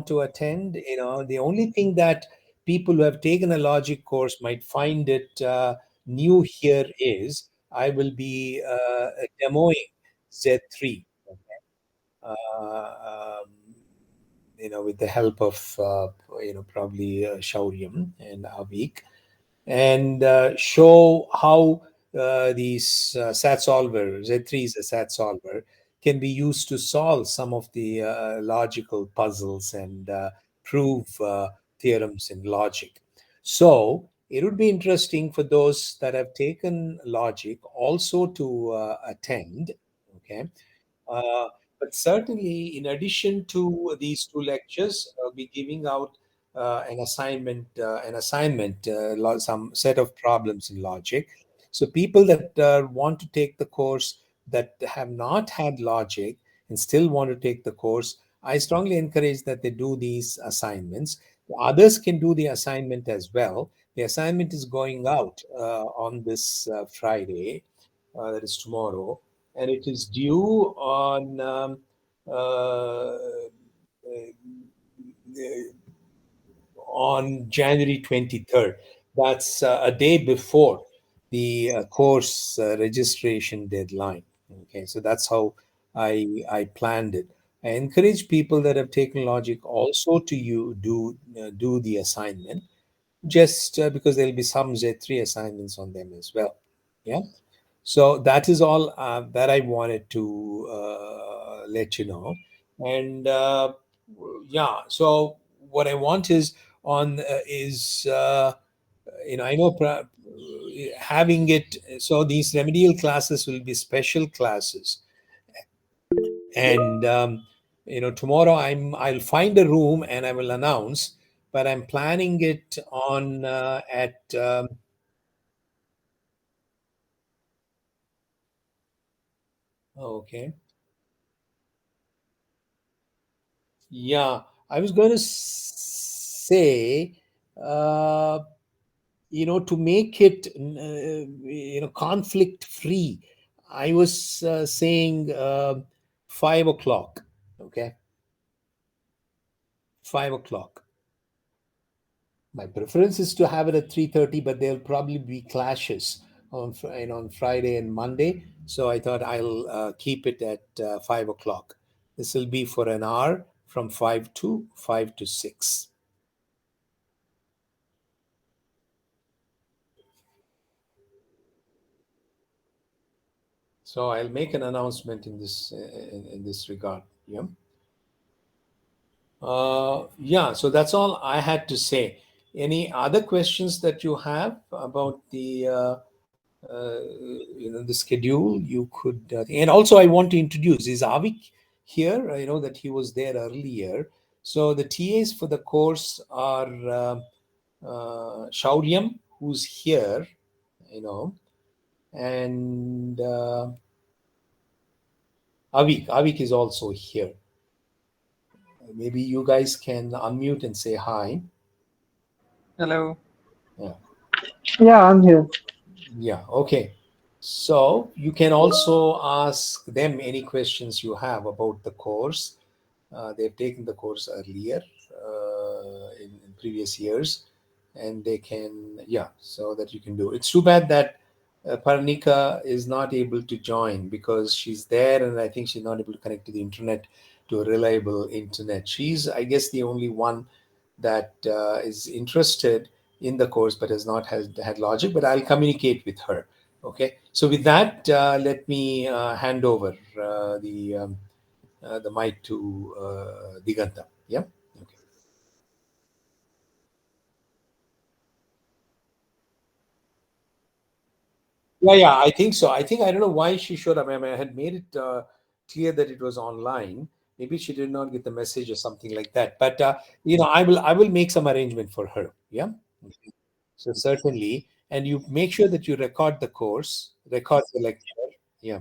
to attend. The only thing that people who have taken a logic course might find it new here is I will be demoing Z3. With the help of probably Shauriyam and Avik, and show how these SAT solver, Z3 is a SAT solver, can be used to solve some of the logical puzzles and prove theorems in logic. So it would be interesting for those that have taken logic also to attend. Okay. uh, but certainly, in addition to these two lectures, I'll be giving out some set of problems in logic. So people that want to take the course that have not had logic and still want to take the course, I strongly encourage that they do these assignments. Others can do the assignment as well. The assignment is going out on this Friday, that is tomorrow, and it is due on uh, January 23rd. That's a day before the course registration deadline. Okay, so that's how I planned it. I encourage people that have taken logic also to do the assignment, just because there'll be some Z3 assignments on them as well. Yeah. So that is all that I wanted to let you know. And yeah, so what I want is I know having it. So these remedial classes will be special classes, and tomorrow I'll find a room and I will announce. But I'm planning it on at okay. Yeah, I was going to say, uh, to make it, conflict free, I was saying 5 o'clock. Okay, 5 o'clock. My preference is to have it at 3:30, but there'll probably be clashes on Friday and Monday. So I thought I'll keep it at 5 o'clock. This will be for an hour from 5 to 6. So I'll make an announcement in this regard. Yeah. Yeah. So that's all I had to say. Any other questions that you have about uh, the schedule? You could, and also I want to introduce is Avik here. I know that he was there earlier. So the TAs for the course are Shauryam, who's here, and Avik is also here. Maybe you guys can unmute and say hi. Hello. Yeah. Yeah, I'm here. Yeah. Okay. So you can also ask them any questions you have about the course. They've taken the course earlier in previous years, and they can, yeah, so that you can do. It's too bad that Parnika is not able to join because she's there, and I think she's not able to connect to the internet, to a reliable internet. She's, I guess, the only one that is interested in the course but has not had logic. But I'll communicate with her. Okay. So with that, let me hand over the mic to Diganta. Yeah. Okay. Yeah, yeah, I think so. I don't know why she showed up. I mean, I had made it clear that it was online. Maybe she did not get the message or something like that. But I will make some arrangement for her. Yeah. Okay. So certainly, and you make sure that you record the course, record the lecture. Yeah.